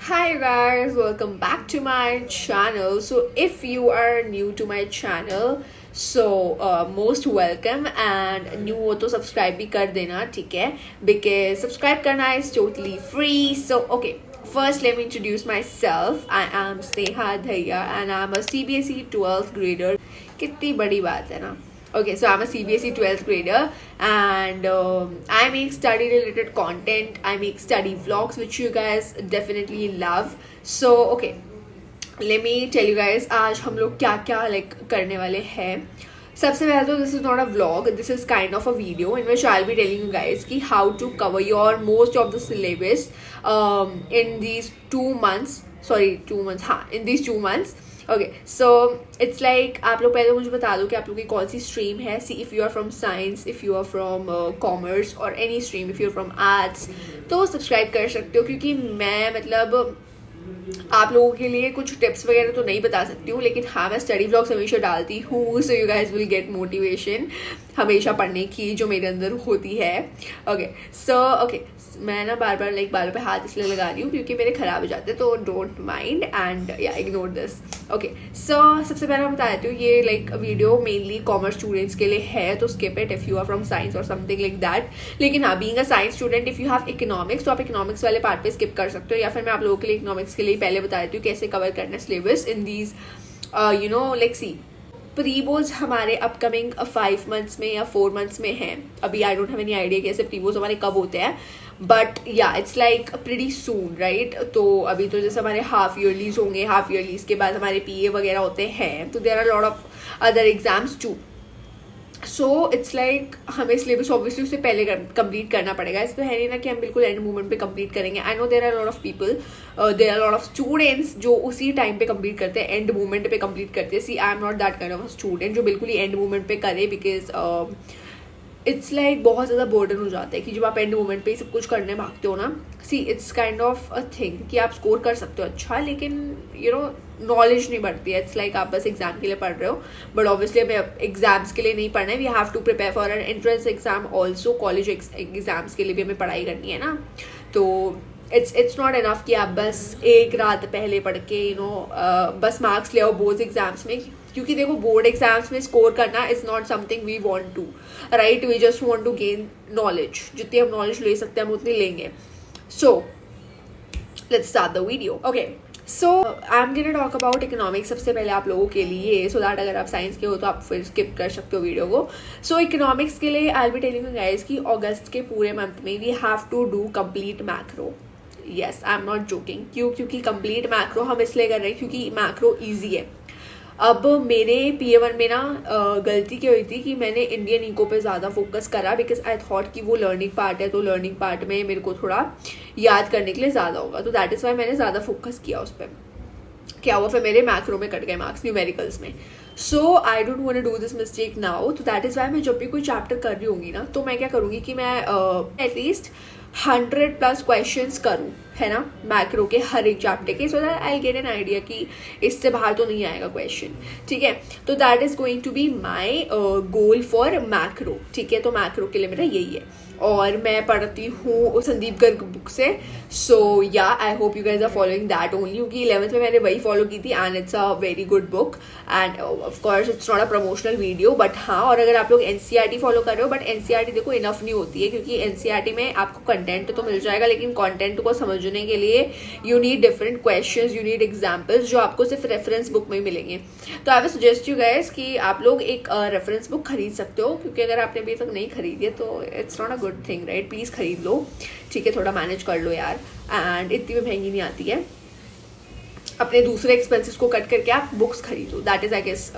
Hi guys, welcome back to my channel. So if you are new to my channel, most welcome and new हो तो subscribe भी कर देना, ठीक है? Because subscribe करना is totally free. So okay, first let me introduce myself. I am Sneha Dhaya and I'm a CBSE 12th grader. कितनी बड़ी बात है ना? Okay, so I'm a CBSE 12th grader and I make study related content. I make study vlogs which you guys definitely love. So okay, let me tell you guys आज हम लोग क्या क्या like करने वाले हैं. सबसे पहले तो this is not a vlog, this is kind of a video in which I'll be telling you guys कि how to cover your most of the syllabus in these 2 months. Sorry, 2 months. हाँ, in these 2 months. Okay so it's like आप लोग पहले मुझे बता दो कि आप लोग की कौन सी स्ट्रीम है. See if you are from science, if you are from commerce और any stream, if you are from arts तो सब्सक्राइब कर सकते हो, क्योंकि मैं मतलब आप लोगों के लिए कुछ टिप्स वगैरह तो नहीं बता सकती हूँ, लेकिन हाँ मैं स्टडी ब्लॉग्स हमेशा डालती हूँ. So you guys will get motivation हमेशा पढ़ने की जो मेरे अंदर होती है. ओके मैं ना बार बार लाइक बालों पे हाथ इसलिए लगा रही हूँ क्योंकि मेरे ख़राब हो जाते हैं, तो don't mind and yeah ignore this. Okay so सबसे पहले मैं बता देती हूँ ये like video mainly commerce students के लिए है, तो skip it if you are from science और समथिंग लाइक दैट. लेकिन हाँ, being a science student if you have economics तो आप इकोनॉमिक्स वाले पार्ट पे स्किप कर सकते हो, या फिर मैं आप लोगों के लिए इकोनॉमिक्स के लिए पहले बता देती हूँ कैसे कवर करना है syllabus in these you know like see. Pre boards हमारे अपकमिंग 5 मंथ्स में या 4 मंथ्स में हैं. अभी I don't have any idea कैसे प्री बोर्ड्स हमारे कब होते हैं, but yeah it's like pretty soon right. तो अभी तो जैसे हमारे हाफ ईयरलीज होंगे, हाफ ईयरलीज के बाद हमारे पीए वगैरह होते हैं, तो there are lot of other exams too. So it's like हमें सिलेबस ऑब्वियसली उससे पहले कंप्लीट करना पड़ेगा. इस तो है नहीं ना कि हम बिल्कुल एंड मोमेंट पे कंप्लीट करेंगे. I know there are lot of people, there are lot of students जो उसी टाइम पे कंप्लीट करते हैं, एंड मोमेंट पे कंप्लीट करते हैं. See I am not that kind of student जो बिल्कुल ही एंड मोमेंट पे करे, बिकॉज इट्स लाइक बहुत ज़्यादा बर्डन हो जाता है कि जब आप एंड मोमेंट पे सब कुछ करने भागते हो ना. See it's kind of a thing कि आप स्कोर कर सकते हो अच्छा, लेकिन यू नो नॉलेज नहीं बढ़ती है. इट्स लाइक आप बस एग्जाम के लिए पढ़ रहे हो, बट ऑब्वियसली हमें एग्जाम्स के लिए नहीं पढ़ना है. We have to prepare for an entrance exam also. College exams के लिए भी हमें पढ़ाई करनी है ना. तो इट्स नॉट इनफ कि आप बस एक रात पहले पढ़ के यू नो बस मार्क्स ले आओ बोर्ड एग्जाम्स में, क्योंकि देखो बोर्ड एग्जाम्स में स्कोर करना is not something we want to right. We just want to gain knowledge. जितनी हम नॉलेज ले सकते हैं हम उतनी लेंगे. So let's start the video. Okay so I am gonna talk about economics सबसे पहले आप लोगों के लिए, सो दैट अगर आप साइंस के हो तो आप फिर स्किप कर सकते हो वीडियो को. सो इकोनॉमिक्स के लिए I will be telling you guys कि अगस्त के पूरे मंथ में we have to do complete macro. Yes I am not joking. क्योंकि कंप्लीट मैक्रो हम इसलिए कर रहे हैं क्योंकि मैक्रो ईजी है. अब मेरे PA1 में ना गलती क्या हुई थी कि मैंने इंडियन इको पे ज़्यादा फोकस करा, बिकॉज आई थॉट कि वो लर्निंग पार्ट है, तो लर्निंग पार्ट में मेरे को थोड़ा याद करने के लिए ज़्यादा होगा, तो दैट इज़ वाई मैंने ज़्यादा फोकस किया उस पर. क्या हुआ फिर मेरे मैक्रो में कट गए मार्क्स न्यूमेरिकल्स में. So I don't want to do this mistake now. तो दैट इज़ वाई मैं जब भी कोई चैप्टर कर रही होंगी ना, तो मैं क्या करूँगी कि मैं एटलीस्ट 100+ क्वेश्चंस करूँ, है ना, मैक्रो के हर एक चैप्टर के, so that I get an idea कि इससे बाहर तो नहीं आएगा क्वेश्चन. ठीक है, तो that is going to be my goal for macro. ठीक है, तो मैक्रो के लिए मेरा यही है, और मैं पढ़ती हूँ संदीप गर्ग बुक से. So yeah I hope you guys are following that only, क्योंकि 11th में मैंने वही फॉलो की थी and it's a very good book. And of course it's not a promotional video, but हाँ, और अगर आप लोग NCERT फॉलो कर रहे हो, बट NCERT देखो इनफ नहीं होती है, क्योंकि NCERT में आपको कंटेंट तो मिल जाएगा, लेकिन कंटेंट को समझने के लिए you need different questions, you need examples जो आपको सिर्फ रेफरेंस बुक में मिलेंगे. तो I will suggest you guys कि आप लोग एक रेफरेंस बुक खरीद सकते हो, क्योंकि अगर आपने अभी तक नहीं खरीदी है तो it's not a good thing right. Please खरीद लो, ठीक है, थोड़ा मैनेज कर लो यार. एंड इतनी भी महंगी नहीं आती है. अपने दूसरे एक्सपेंसेस को कट करके आप बुक्स खरीदो. That is I guess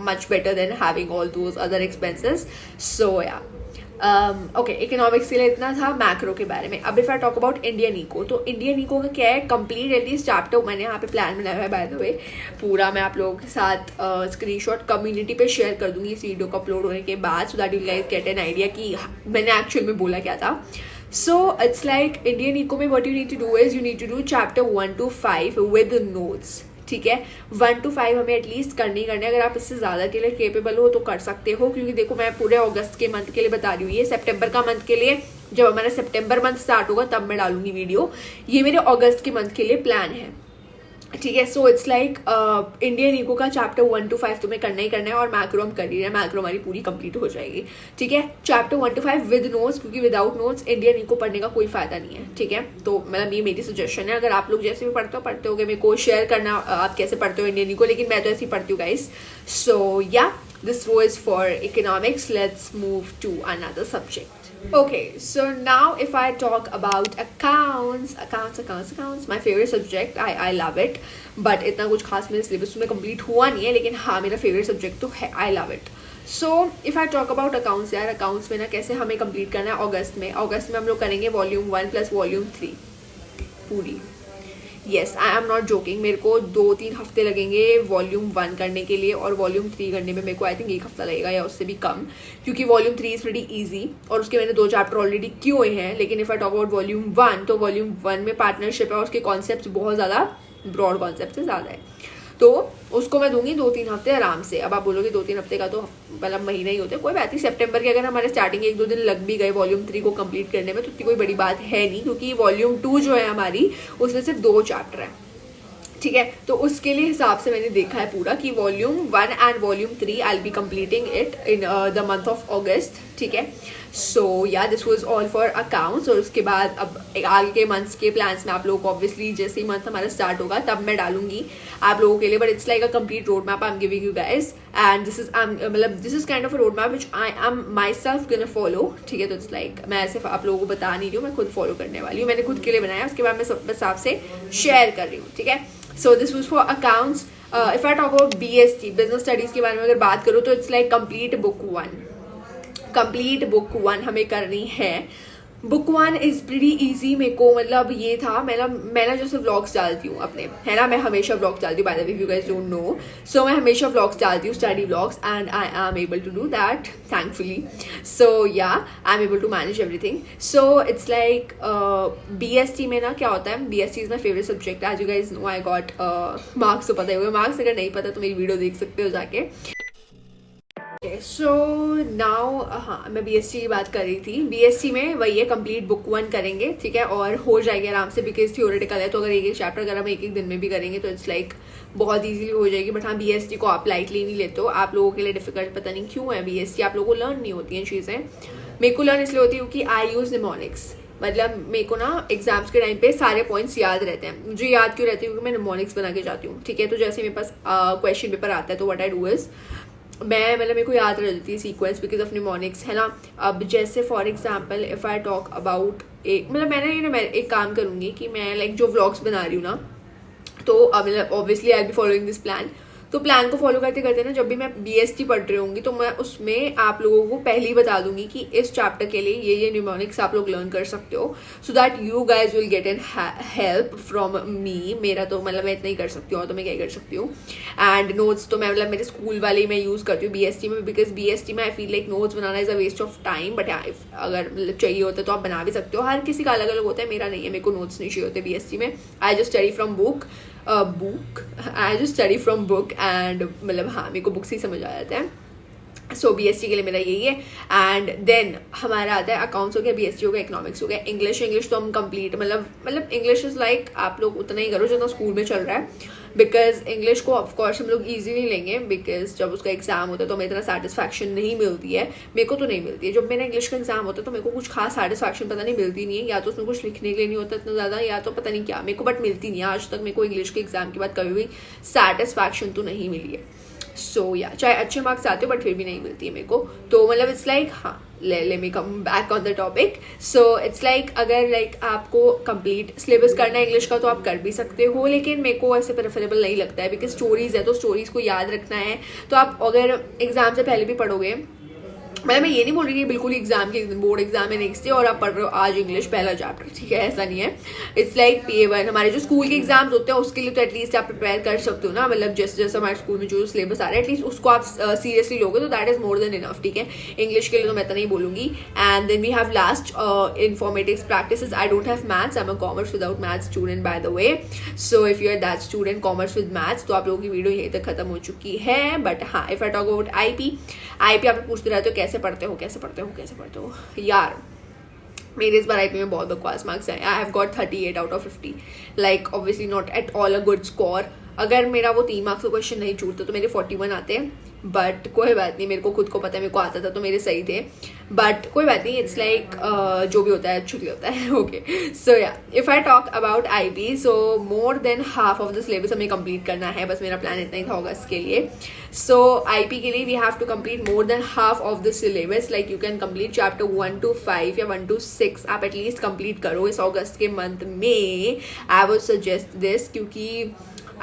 much better than having all those other expenses. So yeah okay, economics के लिए इतना था मैक्रो के बारे में. अब if I talk about Indian eco, तो इंडियन इको का क्या है, कंप्लीट एटलीस्ट चैप्टर मैंने यहाँ पे प्लान बनाया है बाय द वे. पूरा मैं आप लोगों के साथ स्क्रीनशॉट कम्युनिटी पे शेयर कर दूंगी इस वीडियो को अपलोड होने के बाद, so that you guys get an idea कि मैंने एक्चुअल में बोला क्या था. So it's like Indian eco में what you need to do is you need to do chapter 1 to 5 with notes. ठीक है, 1 to 5 हमें एटलीस्ट करनी करने. अगर आप इससे ज़्यादा के लिए केपेबल हो तो कर सकते हो, क्योंकि देखो मैं पूरे अगस्त के मंथ के लिए बता रही हूँ, ये सितंबर का मंथ के लिए जब हमारा सितंबर मंथ स्टार्ट होगा तब मैं डालूंगी वीडियो। ये मेरे अगस्त के मंथ के लिए प्लान है, ठीक है। So it's like Indian eco का चैप्टर 1 to 5 तुम्हें करना ही करना है, और मैक्रो हम कर ही रहे हैं, मैक्रो हमारी पूरी कंप्लीट हो जाएगी, ठीक है। चैप्टर 1 to 5 विद नोट्स, क्योंकि विदाउट नोट्स इंडियन इको पढ़ने का कोई फायदा नहीं है, ठीक है। तो मतलब ये मेरी सजेशन है, अगर आप लोग जैसे भी पढ़ते हो मेरे को शेयर करना आप कैसे पढ़ते हो इंडियन इको, लेकिन मैं तो ऐसे ही पढ़ती हूँ गाइस। सो या this was for economics. Let's move to another subject. Okay, so now if I talk about accounts, my favorite subject. I love it, but इतना कुछ खास मेरे सिलेबस में कंप्लीट हुआ नहीं है, लेकिन हाँ मेरा फेवरेट सब्जेक्ट तो है, I love it. So if I talk about accounts, यार accounts में ना कैसे हमें कंप्लीट करना है अगस्त में हम लोग करेंगे वॉल्यूम 1 प्लस वॉल्यूम 3 पूरी। Yes, I am not joking, मेरे को 2-3 हफ्ते लगेंगे वॉल्यूम 1 करने के लिए, और वॉल्यूम 3 करने में मेरे को आई थिंक 1 हफ्ता लगेगा या उससे भी कम, क्योंकि वॉल्यूम 3 इज प्रीटी इजी और उसके मैंने 2 चैप्टर ऑलरेडी किए हुए हैं। लेकिन if I talk about volume 1, तो वॉल्यूम 1 में पार्टनरशिप है और उसके कॉन्सेप्ट बहुत ज़्यादा ब्रॉड कॉन्सेप्ट से ज़्यादा है, तो उसको मैं दूंगी 2-3 हफ्ते आराम से। अब आप बोलोगे 2-3 हफ्ते का तो मतलब महीना ही होता है, कोई बात नहीं। सितंबर के अगर हमारे स्टार्टिंग 1-2 दिन लग भी गए वॉल्यूम 3 को कंप्लीट करने में, तो इतनी कोई बड़ी बात है नहीं, क्योंकि वॉल्यूम 2 जो है हमारी उसमें सिर्फ 2 चैप्टर है, ठीक है। तो उसके लिए हिसाब से मैंने देखा है पूरा कि volume 1 and volume 3 I will be completing it in the month of अगस्त, ठीक है। सो या this was all for accounts. और उसके बाद अब आगे के मंथ्स के प्लान्स में आप लोगों को ऑब्वियसली जैसे ही मंथ हमारा स्टार्ट होगा तब मैं डालूंगी आप लोगों के लिए, but it's like a complete road map I am giving you guys, and this is kind of a road map which I am my self gonna follow, ठीक है। तो इट्स लाइक मैं ऐसे आप लोगों को बता नहीं रही हूँ, मैं खुद फॉलो करने वाली हूँ, मैंने खुद के लिए बनाया, उसके बाद मैं बस आपसे शेयर कर रही हूँ, ठीक है। So this was for accounts. If I talk about BST, business studies के बारे में अगर बात करूँ तो it's like complete book 1. Complete book 1 हमें करनी है। Book 1 is pretty easy. मेरे को मतलब ये था, मैं ना जैसे व्लॉग्स डालती हूँ अपने, है ना, मैं हमेशा व्लॉग्स डालती हूँ, by the way if you guys don't know. So मैं हमेशा व्लॉग्स डालती हूँ, study vlogs, and I am able to do that thankfully. So yeah I am able to manage everything. So it's like BST में ना क्या होता है, BST is my favourite subject, as you guys know. I got marks, तो पता ही होगा, marks अगर नहीं पता तो मेरी वीडियो देख सकते हो जाके। सो नाउ हाँ, मैं BST की बात कर रही थी। BST में वही है, कंप्लीट बुक 1 करेंगे, ठीक है, और हो जाएगी आराम से, बिकॉज थियोरेटिकल है, तो अगर एक चैप्टर अगर हम एक दिन में भी करेंगे तो इट्स लाइक बहुत इजीली हो जाएगी। बट हाँ, BST को आप लाइटली नहीं लेते हो, आप लोगों के लिए डिफिकल्ट पता नहीं क्यों है BST, आप लोगों को लर्न नहीं होती हैं चीज़ें। मेरे को लर्न इसलिए होती है क्योंकि आई यूज निमोनिक्स, मतलब मेरे को ना एग्जाम्स के टाइम पे सारे पॉइंट्स याद रहते हैं। मुझे याद क्यों रहते हैं, क्योंकि मैं निमोनिक्स बना के जाती हूँ, ठीक है। तो जैसे मेरे पास क्वेश्चन पेपर आता है तो व्हाट आई डू इज मेरे को याद रह जाती है सीक्वेंस बिकॉज ऑफ निमोनिक्स, है ना। अब जैसे for example if I talk about एक, मतलब मैं एक काम करूँगी कि मैं लाइक जो व्लॉग्स बना रही हूँ ना, तो मतलब obviously I be following this plan. तो प्लान को फॉलो करते करते ना जब भी मैं BST पढ़ रही होंगी तो मैं उसमें आप लोगों को पहले ही बता दूंगी कि इस चैप्टर के लिए ये न्यूमोनिक्स आप लोग लर्न कर सकते हो, सो that you guys will get an help from me. मेरा तो मतलब मैं इतना ही कर सकती हूँ, और तो मैं क्या कर सकती हूँ। एंड नोट्स तो मैं मतलब मेरे स्कूल वाले ही मैं यूज़ करती हूँ BST में, बिकॉज BST में आई फील लाइक नोट्स बनाना is a waste of time, but अगर मतलब चाहिए होता है तो आप बना भी सकते हो। हर किसी का अलग अलग होता है, मेरा नहीं है, मेरे को नोट्स नहीं चाहिए होते BST में। I just study from book I just study from book, and मतलब हाँ मेरे को बुक्स ही समझ आ जाता है। सो BST के लिए मेरा यही है। एंड देन हमारा आता है अकाउंट्स हो गया, BST हो गया, इकोनॉमिक्स हो गया, इंग्लिश तो हम कंप्लीट मतलब इंग्लिश इज लाइक आप लोग उतना ही करो जितना स्कूल में चल रहा है, बिकॉज इंग्लिश को ऑफकोर्स हम लोग ईजी नहीं लेंगे, बिकॉज जब उसका एग्जाम होता है तो हमें इतना सेटिस्फैक्शन नहीं मिलती है। मेरे को तो नहीं मिलती है। जब मेरा इंग्लिश का एग्जाम होता है तो मेरे को कुछ खास सेटिस्फैक्शन पता नहीं मिलती नहीं है, या तो उसमें कुछ लिखने के लिए नहीं होता इतना ज़्यादा, या तो पता नहीं क्या मेरे को, बट मिलती नहीं है। आज तक मेरे को इंग्लिश के एग्जाम के बाद कभी भी सेटिस्फैक्शन तो नहीं मिली है। सो या चाहे अच्छे मार्क्स आते हो बट फिर भी नहीं मिलती है मेरे को। तो मतलब इट्स लाइक हाँ, let me come back on the topic. So it's like अगर like आपको कंप्लीट सिलेबस करना है इंग्लिश का तो आप कर भी सकते हो, लेकिन मेरे को ऐसे प्रेफरेबल नहीं लगता है, बिकॉज स्टोरीज है तो स्टोरीज को याद रखना है। तो आप अगर एग्जाम से पहले भी पढ़ोगे, मतलब मैं ये नहीं बोल रही कि बिल्कुल ही एग्जाम के बोर्ड एग्जाम है नेक्स्ट डे और आप पढ़ रहे हो आज इंग्लिश पहला चैप्टर, ठीक है, ऐसा नहीं है। इट्स लाइक PA1 हमारे जो स्कूल के एग्जाम्स होते हैं उसके लिए तो एटलीस्ट आप प्रिपेयर कर सकते हो ना, मतलब जैसे जैसे हमारे स्कूल में जो सिलेबस आ रहा है एटलीस्ट उसको आप सीरियसली लोगे तो that is more than enough, ठीक है। इंग्लिश के लिए तो मैं तो नहीं बोलूंगी। And then we have last informatics practices. I don't have maths, I am a commerce without maths student by the way. So if you are that student commerce with maths तो आप लोगों की वीडियो यहीं तक खत्म हो चुकी है। बट हाँ, if I talk about IP आप पूछते रहते हो कैसे पढ़ते हो यार, मेरे इस बार आईपी में बहुत बकवास मार्क्स आए. I have got 38 out of 50. Like obviously not at all a good score. अगर मेरा वो 3 मार्क्स का क्वेश्चन नहीं छूटता तो मेरे 41 आते हैं. बट कोई बात नहीं, मेरे को खुद को पता है मेरे को आता था तो मेरे सही थे. बट कोई बात नहीं, इट्स लाइक जो भी होता है अच्छे के लिए होता है. ओके, सो या if I talk about IP, so more than half of the syllabus हमें कंप्लीट करना है. बस मेरा प्लान इतना ही था अगस्त के लिए. सो आईपी के लिए we have to complete more than half of the syllabus. Like you can complete chapter 1 to 5 या 1 to 6. आप एटलीस्ट कंप्लीट करो इस अगस्त के मंथ में. आई वुड सजेस्ट दिस, क्योंकि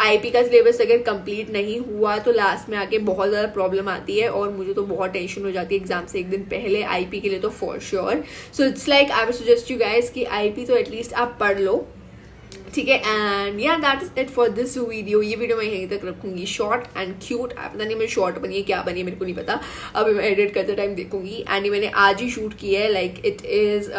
आईपी का सिलेबस अगर कंप्लीट नहीं हुआ तो लास्ट में आके बहुत ज़्यादा प्रॉब्लम आती है और मुझे तो बहुत टेंशन हो जाती है एग्जाम से एक दिन पहले. आईपी के लिए तो for sure. So it's like I will suggest you guys कि आईपी तो एटलीस्ट आप पढ़ लो, ठीक है. एंड या that is it for this video. ये वीडियो मैं यहीं तक रखूंगी, शॉर्ट एंड क्यूट. पता नहीं मेरी शॉर्ट बनी है क्या बनी है मेरे को नहीं पता, अभी मैं एडिट करते टाइम देखूंगी. एंड मैंने आज ही शूट किया है. लाइक इट इज़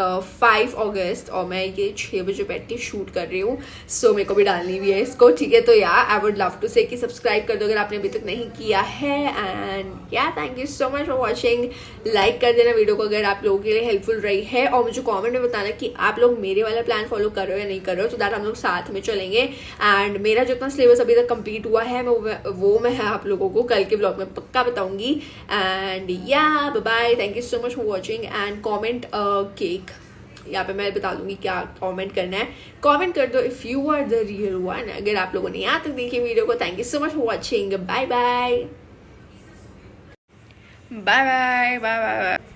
5 अगस्त और मैं ये 6 बजे बैठ के शूट कर रही हूँ. सो मेरे को भी डालनी भी है इसको, ठीक है. तो या आई वुड लव टू से कि सब्सक्राइब कर दो अगर आपने अभी तक नहीं किया है. एंड या thank you so much for watching. Like कर देना वीडियो को अगर आप लोगों के लिए हेल्पफुल रही है, और मुझे कॉमेंट में बताना कि आप लोग मेरे वाला प्लान फॉलो कर रहे हो या नहीं कर रहे हो, सो दैट हम लोग साथ में चलेंगे. एंड मेरा जितना सिलेबस अभी तक कंप्लीट हुआ है वो मैं आप लोगों को कल के ब्लॉग में पक्का बताऊंगी. And yeah bye bye, thank you so much for watching. And comment cake, यहाँ पे मैं बता दूंगी क्या कमेंट करना है. कमेंट कर दो if you are the real one. अगर आप लोगों ने यहाँ तक देखी वीडियो को, thank you so much for watching. Bye bye bye bye bye bye.